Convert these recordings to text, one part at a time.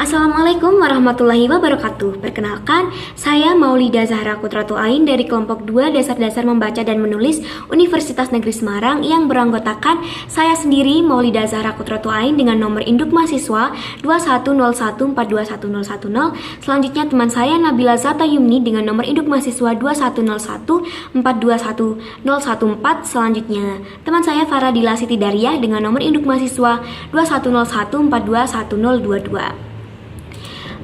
Assalamualaikum warahmatullahi wabarakatuh. Perkenalkan, saya Maulida Zahra Kudratul Ain dari kelompok 2 Dasar-Dasar Membaca dan Menulis Universitas Negeri Semarang yang beranggotakan saya sendiri Maulida Zahra Kudratul Ain dengan nomor induk mahasiswa 2101421010. Selanjutnya teman saya Nabila Zata Yumni dengan nomor induk mahasiswa 2101421014. Selanjutnya teman saya Faradila Siti Daria dengan nomor induk mahasiswa 2101421022.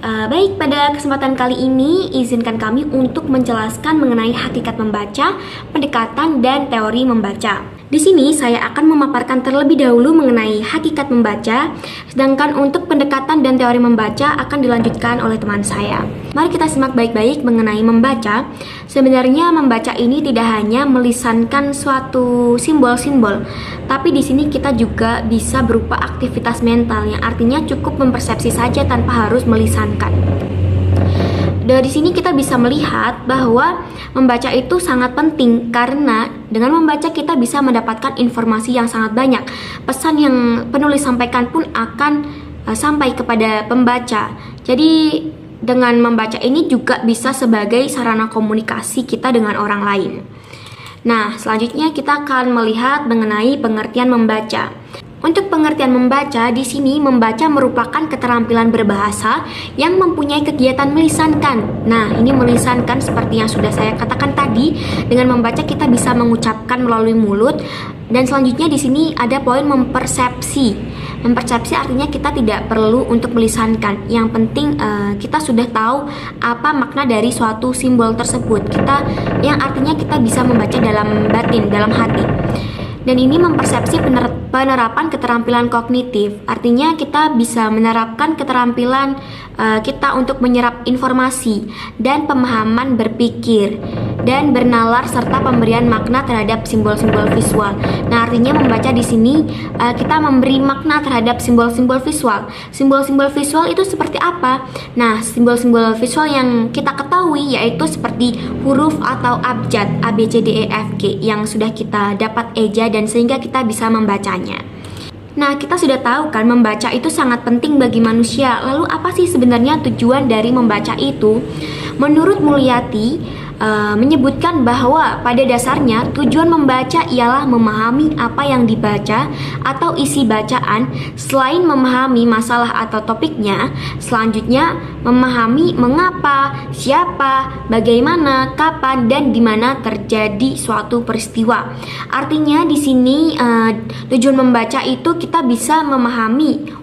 Baik, pada kesempatan kali ini izinkan kami untuk menjelaskan mengenai hakikat membaca, pendekatan, dan teori membaca. Di sini saya akan memaparkan terlebih dahulu mengenai hakikat membaca, sedangkan untuk pendekatan dan teori membaca akan dilanjutkan oleh teman saya. Mari kita simak baik-baik mengenai membaca. Sebenarnya membaca ini tidak hanya melisankan suatu simbol-simbol, tapi di sini kita juga bisa berupa aktivitas mental yang artinya cukup mempersepsi saja tanpa harus melisankan. Dari sini kita bisa melihat bahwa membaca itu sangat penting karena dengan membaca kita bisa mendapatkan informasi yang sangat banyak. Pesan yang penulis sampaikan pun akan sampai kepada pembaca. Jadi dengan membaca ini juga bisa sebagai sarana komunikasi kita dengan orang lain. Nah, selanjutnya kita akan melihat mengenai pengertian membaca. Untuk pengertian membaca, di sini membaca merupakan keterampilan berbahasa yang mempunyai kegiatan melisankan. Nah, ini melisankan seperti yang sudah saya katakan tadi, dengan membaca kita bisa mengucapkan melalui mulut. Dan selanjutnya di sini ada poin mempersepsi. Mempersepsi artinya kita tidak perlu untuk melisankan. Yang penting kita sudah tahu apa makna dari suatu simbol tersebut. Yang artinya kita bisa membaca dalam batin, dalam hati. Dan ini mempersepsi penerapan keterampilan kognitif. Artinya kita bisa menerapkan keterampilan kita untuk menyerap informasi dan pemahaman berpikir dan bernalar serta pemberian makna terhadap simbol-simbol visual. Nah, artinya membaca di sini kita memberi makna terhadap simbol-simbol visual. Simbol-simbol visual itu seperti apa? Nah, simbol-simbol visual yang kita ketahui yaitu seperti huruf atau abjad A, B, C, D, E, F, G yang sudah kita dapat eja dan sehingga kita bisa membacanya. Nah, kita sudah tahu kan membaca itu sangat penting bagi manusia. Lalu apa sih sebenarnya tujuan dari membaca itu? Menurut Mulyati menyebutkan bahwa pada dasarnya tujuan membaca ialah memahami apa yang dibaca atau isi bacaan. Selain memahami masalah atau topiknya, selanjutnya memahami mengapa, siapa, bagaimana, kapan, dan di mana terjadi suatu peristiwa. Artinya di sini tujuan membaca itu kita bisa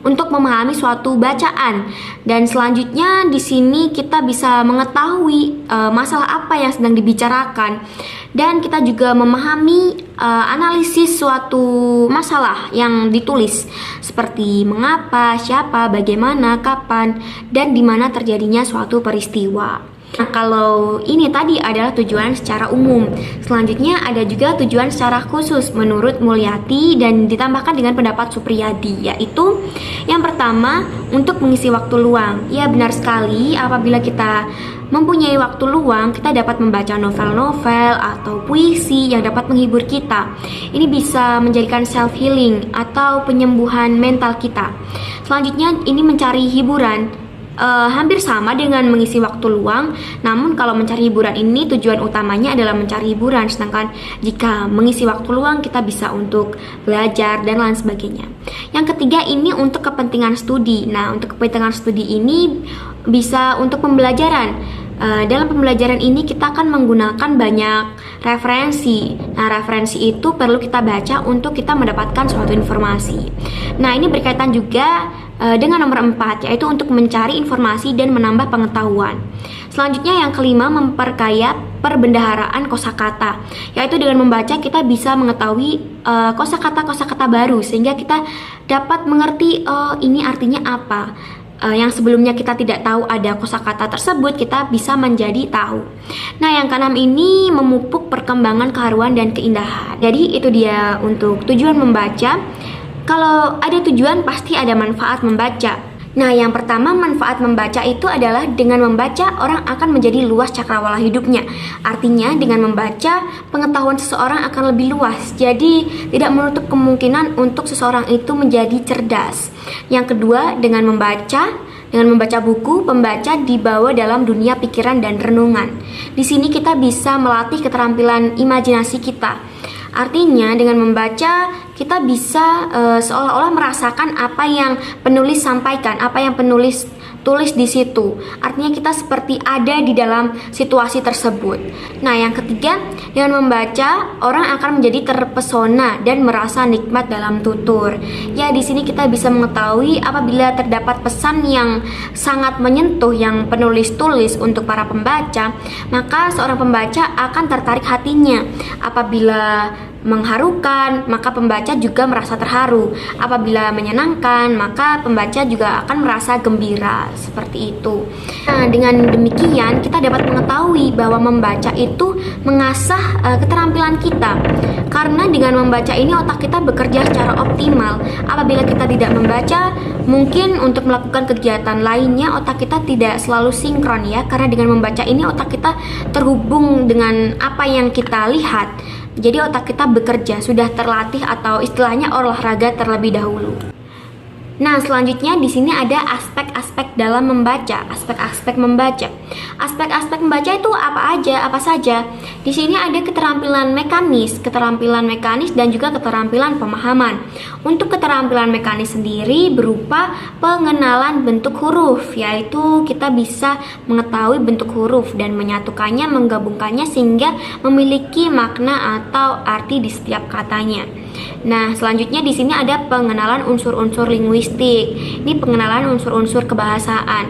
untuk memahami suatu bacaan, dan selanjutnya di sini kita bisa mengetahui masalah apa yang sedang dibicarakan, dan kita juga memahami analisis suatu masalah yang ditulis seperti mengapa, siapa, bagaimana, kapan, dan di mana terjadinya suatu peristiwa. Nah, kalau ini tadi adalah tujuan secara umum. Selanjutnya ada juga tujuan secara khusus menurut Mulyati dan ditambahkan dengan pendapat Supriyadi, yaitu yang pertama untuk mengisi waktu luang. Ya, benar sekali, apabila kita mempunyai waktu luang, kita dapat membaca novel-novel atau puisi yang dapat menghibur kita. Ini bisa menjadikan self-healing atau penyembuhan mental kita. Selanjutnya ini mencari hiburan. Hampir sama dengan mengisi waktu luang, namun kalau mencari hiburan ini tujuan utamanya adalah mencari hiburan, sedangkan jika mengisi waktu luang kita bisa untuk belajar dan lain sebagainya. Yang ketiga ini untuk kepentingan studi. Nah, untuk kepentingan studi ini bisa untuk pembelajaran. Dalam pembelajaran ini kita akan menggunakan banyak referensi. Nah, referensi itu perlu kita baca untuk kita mendapatkan suatu informasi. Nah, ini berkaitan juga dengan nomor 4, yaitu untuk mencari informasi dan menambah pengetahuan. Selanjutnya yang kelima, memperkaya perbendaharaan kosakata, yaitu dengan membaca kita bisa mengetahui kosakata-kosakata baru sehingga kita dapat mengerti ini artinya apa. Yang sebelumnya kita tidak tahu ada kosakata tersebut, kita bisa menjadi tahu. Nah, yang keenam ini memupuk perkembangan keharuan dan keindahan. Jadi itu dia untuk tujuan membaca. Kalau ada tujuan pasti ada manfaat membaca. Nah, yang pertama manfaat membaca itu adalah dengan membaca orang akan menjadi luas cakrawala hidupnya. Artinya dengan membaca pengetahuan seseorang akan lebih luas. Jadi tidak menutup kemungkinan untuk seseorang itu menjadi cerdas. Yang kedua, dengan membaca Dengan membaca buku, pembaca dibawa dalam dunia pikiran dan renungan. Di sini kita bisa melatih keterampilan imajinasi kita. Artinya dengan membaca kita bisa seolah-olah merasakan apa yang penulis sampaikan, apa yang penulis tulis di situ. Artinya kita seperti ada di dalam situasi tersebut. Nah, yang ketiga, dengan membaca orang akan menjadi terpesona dan merasa nikmat dalam tutur. Ya, di sini kita bisa mengetahui apabila terdapat pesan yang sangat menyentuh yang penulis tulis untuk para pembaca, maka seorang pembaca akan tertarik hatinya. Apabila mengharukan, maka pembaca juga merasa terharu. Apabila menyenangkan, maka pembaca juga akan merasa gembira. Seperti itu. Nah, dengan demikian kita dapat mengetahui bahwa membaca itu mengasah keterampilan kita. Karena dengan membaca ini otak kita bekerja secara optimal. Apabila kita tidak membaca, mungkin untuk melakukan kegiatan lainnya otak kita tidak selalu sinkron ya. Karena dengan membaca ini otak kita terhubung dengan apa yang kita lihat. Jadi otak kita bekerja, sudah terlatih atau istilahnya olahraga terlebih dahulu. Nah, selanjutnya di sini ada aspek-aspek dalam membaca, aspek-aspek membaca. Aspek-aspek membaca itu apa aja, apa saja? Di sini ada keterampilan mekanis dan juga keterampilan pemahaman. Untuk keterampilan mekanis sendiri berupa pengenalan bentuk huruf, yaitu kita bisa mengetahui bentuk huruf dan menyatukannya, menggabungkannya sehingga memiliki makna atau arti di setiap katanya. Nah, selanjutnya di sini ada pengenalan unsur-unsur linguistik. Ini pengenalan unsur-unsur kebahasaan.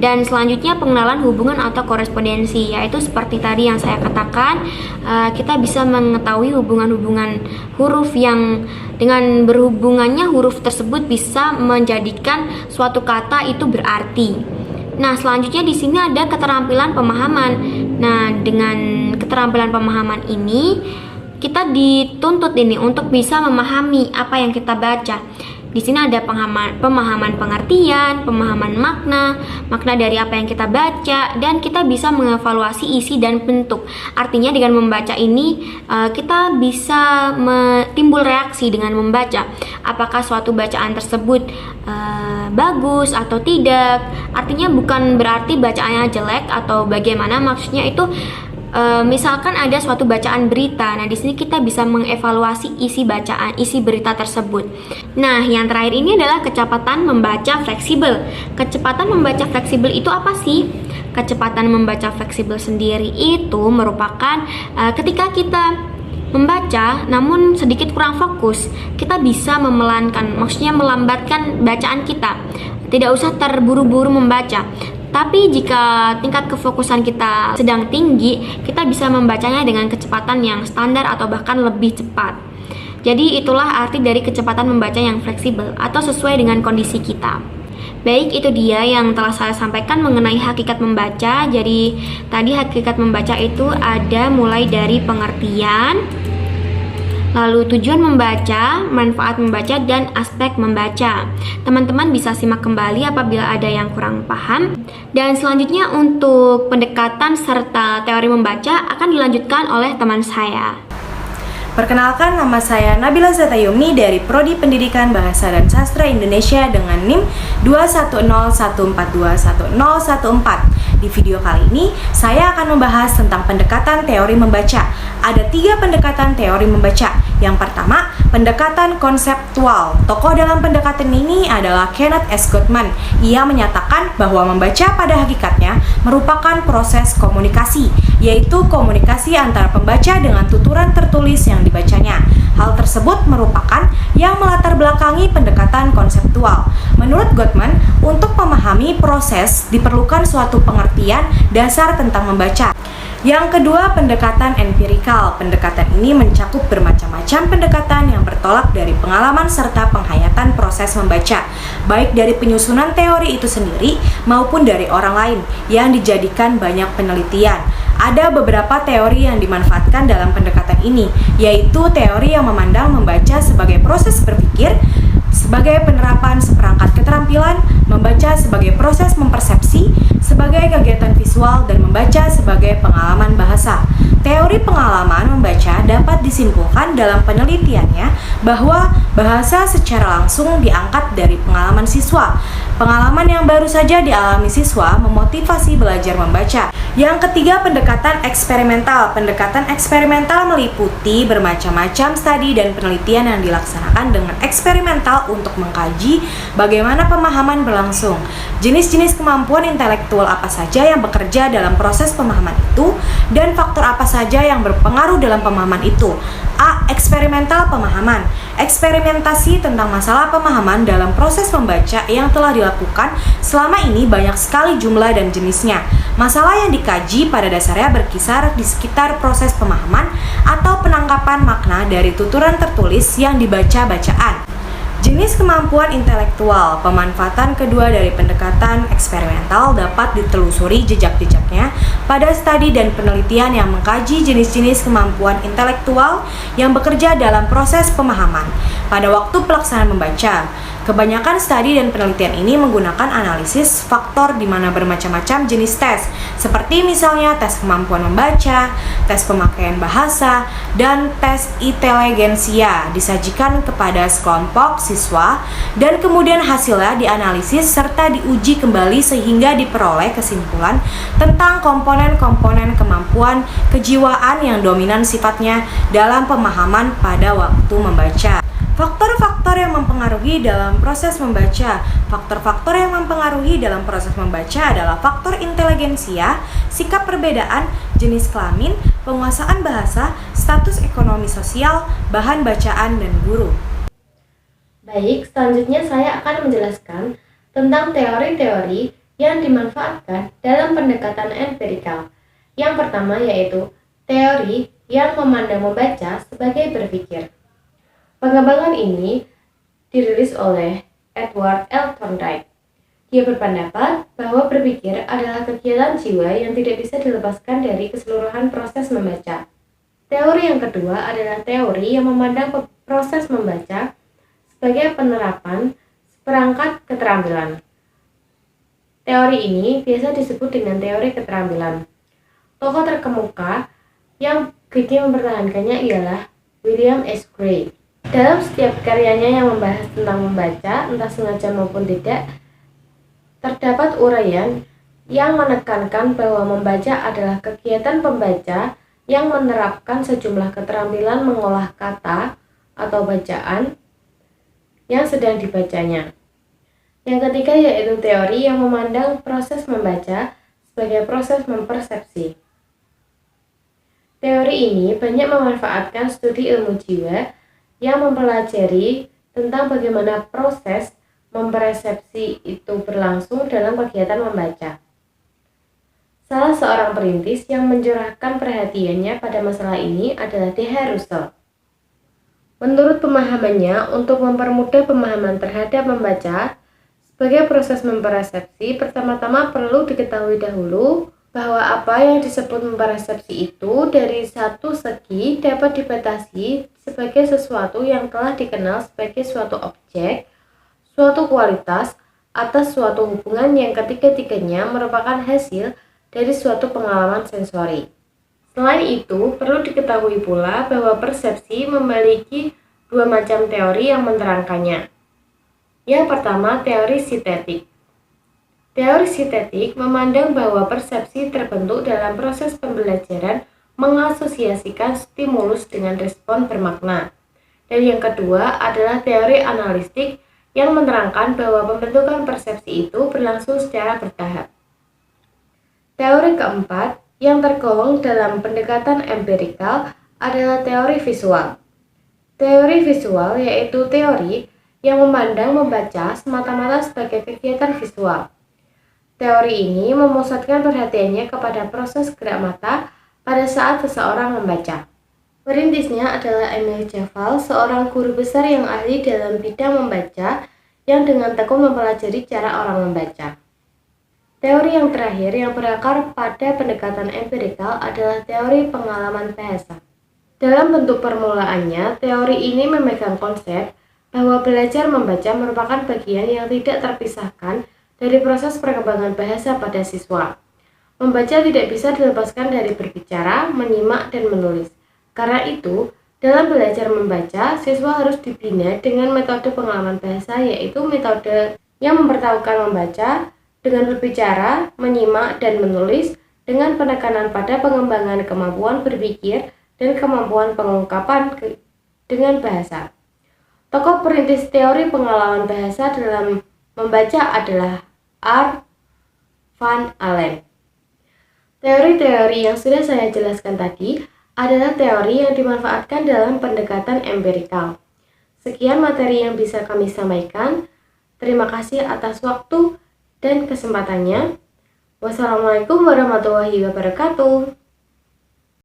Dan selanjutnya pengenalan hubungan atau korespondensi, yaitu seperti tadi yang saya katakan, kita bisa mengetahui hubungan-hubungan huruf yang dengan berhubungannya huruf tersebut bisa menjadikan suatu kata itu berarti. Nah, selanjutnya di sini ada keterampilan pemahaman. Nah, dengan keterampilan pemahaman ini kita dituntut ini untuk bisa memahami apa yang kita baca. Di sini ada pemahaman pengertian, pemahaman makna dari apa yang kita baca, dan kita bisa mengevaluasi isi dan bentuk. Artinya dengan membaca ini kita bisa timbul reaksi dengan membaca. Apakah suatu bacaan tersebut bagus atau tidak? Artinya bukan berarti bacaannya jelek atau bagaimana, maksudnya itu misalkan ada suatu bacaan berita. Nah, di sini kita bisa mengevaluasi isi berita tersebut. Nah, yang terakhir ini adalah kecepatan membaca fleksibel. Kecepatan membaca fleksibel itu apa sih? Kecepatan membaca fleksibel sendiri itu merupakan ketika kita membaca namun sedikit kurang fokus, kita bisa maksudnya melambatkan bacaan kita. Tidak usah terburu-buru membaca. Tapi jika tingkat kefokusan kita sedang tinggi, kita bisa membacanya dengan kecepatan yang standar atau bahkan lebih cepat. Jadi itulah arti dari kecepatan membaca yang fleksibel atau sesuai dengan kondisi kita. Baik, itu dia yang telah saya sampaikan mengenai hakikat membaca. Jadi tadi hakikat membaca itu ada mulai dari pengertian, lalu tujuan membaca, manfaat membaca, dan aspek membaca. Teman-teman bisa simak kembali apabila ada yang kurang paham. Dan selanjutnya untuk pendekatan serta teori membaca akan dilanjutkan oleh teman saya. Perkenalkan, nama saya Nabila Zatayumi dari Prodi Pendidikan Bahasa dan Sastra Indonesia dengan NIM 21014211014. Di video kali ini, saya akan membahas tentang pendekatan teori membaca. Ada 3 pendekatan teori membaca. Yang pertama, pendekatan konseptual. Tokoh dalam pendekatan ini adalah Kenneth S. Gottman. Ia menyatakan bahwa membaca pada hakikatnya merupakan proses komunikasi, yaitu komunikasi antara pembaca dengan tuturan tertulis yang dibacanya. Hal tersebut merupakan yang melatar belakangi pendekatan konseptual. Menurut Gottman, untuk memahami proses diperlukan suatu pengertian dasar tentang membaca. Yang kedua, pendekatan empirikal. Pendekatan ini mencakup bermacam-macam pendekatan yang bertolak dari pengalaman serta penghayatan proses membaca, baik dari penyusunan teori itu sendiri maupun dari orang lain yang dijadikan banyak penelitian. Ada beberapa teori yang dimanfaatkan dalam pendekatan ini, yaitu teori yang memandang membaca sebagai proses berpikir, sebagai penerapan seperangkat keterampilan, membaca sebagai proses mempersepsi, sebagai kegiatan visual, dan membaca sebagai pengalaman bahasa. Teori pengalaman membaca dapat disimpulkan dalam penelitiannya bahwa bahasa secara langsung diangkat dari pengalaman siswa. Pengalaman yang baru saja dialami siswa memotivasi belajar membaca. Yang ketiga, pendekatan eksperimental. Pendekatan eksperimental meliputi bermacam-macam studi dan penelitian yang dilaksanakan dengan eksperimental untuk mengkaji bagaimana pemahaman berlangsung. Jenis-jenis kemampuan intelektual apa saja yang bekerja dalam proses pemahaman itu, dan faktor apa saja yang berpengaruh dalam pemahaman itu. A. Eksperimental pemahaman. Eksperimentasi tentang masalah pemahaman dalam proses membaca yang telah dilakukan selama ini banyak sekali jumlah dan jenisnya. Masalah yang dikaji pada dasarnya berkisar di sekitar proses pemahaman atau penangkapan makna dari tuturan tertulis yang dibaca bacaan. Jenis kemampuan intelektual. Pemanfaatan kedua dari pendekatan eksperimental dapat ditelusuri jejak-jejaknya pada studi dan penelitian yang mengkaji jenis-jenis kemampuan intelektual yang bekerja dalam proses pemahaman pada waktu pelaksanaan membaca. Kebanyakan studi dan penelitian ini menggunakan analisis faktor di mana bermacam-macam jenis tes, seperti misalnya tes kemampuan membaca, tes pemakaian bahasa, dan tes inteligensia disajikan kepada sekelompok siswa dan kemudian hasilnya dianalisis serta diuji kembali sehingga diperoleh kesimpulan tentang komponen-komponen kemampuan kejiwaan yang dominan sifatnya dalam pemahaman pada waktu membaca. Faktor-faktor yang mempengaruhi dalam proses membaca. Faktor-faktor yang mempengaruhi dalam proses membaca adalah faktor inteligensia, sikap perbedaan, jenis kelamin, penguasaan bahasa, status ekonomi sosial, bahan bacaan, dan guru. Baik, selanjutnya saya akan menjelaskan tentang teori-teori yang dimanfaatkan dalam pendekatan empirikal. Yang pertama yaitu teori yang memandang membaca sebagai berpikir. Pengembangan ini dirilis oleh Edward L. Thorndike. Dia berpendapat bahwa berpikir adalah kegiatan jiwa yang tidak bisa dilepaskan dari keseluruhan proses membaca. Teori yang kedua adalah teori yang memandang proses membaca sebagai penerapan seperangkat keterampilan. Teori ini biasa disebut dengan teori keterampilan. Tokoh terkemuka yang gigih mempertahankannya ialah William S. Gray. Dalam setiap karyanya yang membahas tentang membaca, entah sengaja maupun tidak, terdapat uraian yang menekankan bahwa membaca adalah kegiatan pembaca yang menerapkan sejumlah keterampilan mengolah kata atau bacaan yang sedang dibacanya. Yang ketiga yaitu teori yang memandang proses membaca sebagai proses mempersepsi. Teori ini banyak memanfaatkan studi ilmu jiwa yang mempelajari tentang bagaimana proses mempersepsi itu berlangsung dalam kegiatan membaca. Salah seorang perintis yang mencurahkan perhatiannya pada masalah ini adalah D.H. Russell. Menurut pemahamannya, untuk mempermudah pemahaman terhadap membaca sebagai proses mempersepsi, pertama-tama perlu diketahui dahulu bahwa apa yang disebut mempersepsi itu dari satu segi dapat dibatasi sebagai sesuatu yang telah dikenal sebagai suatu objek, suatu kualitas, atas suatu hubungan yang ketiga-tiganya merupakan hasil dari suatu pengalaman sensori. Selain itu, perlu diketahui pula bahwa persepsi memiliki dua macam teori yang menerangkannya. Yang pertama, teori sintetik. Teori sintetik memandang bahwa persepsi terbentuk dalam proses pembelajaran mengasosiasikan stimulus dengan respon bermakna. Dan yang kedua adalah teori analistik yang menerangkan bahwa pembentukan persepsi itu berlangsung secara bertahap. Teori keempat yang tergolong dalam pendekatan empirikal adalah teori visual. Teori visual yaitu teori yang memandang membaca semata-mata sebagai kegiatan visual. Teori ini memusatkan perhatiannya kepada proses gerak mata pada saat seseorang membaca. Perintisnya adalah Emil Ceval, seorang guru besar yang ahli dalam bidang membaca yang dengan tekun mempelajari cara orang membaca. Teori yang terakhir yang berakar pada pendekatan empirikal adalah teori pengalaman bahasa. Dalam bentuk permulaannya, teori ini memegang konsep bahwa belajar membaca merupakan bagian yang tidak terpisahkan dari proses perkembangan bahasa pada siswa. Membaca tidak bisa dilepaskan dari berbicara, menyimak, dan menulis. Karena itu, dalam belajar membaca, siswa harus dibina dengan metode pengalaman bahasa, yaitu metode yang mempertahankan membaca dengan berbicara, menyimak, dan menulis dengan penekanan pada pengembangan kemampuan berpikir dan kemampuan pengungkapan dengan bahasa. Tokoh perintis teori pengalaman bahasa dalam membaca adalah R. Van Allen. Teori-teori yang sudah saya jelaskan tadi adalah teori yang dimanfaatkan dalam pendekatan empirikal. Sekian materi yang bisa kami sampaikan. Terima kasih atas waktu dan kesempatannya. Wassalamualaikum warahmatullahi wabarakatuh.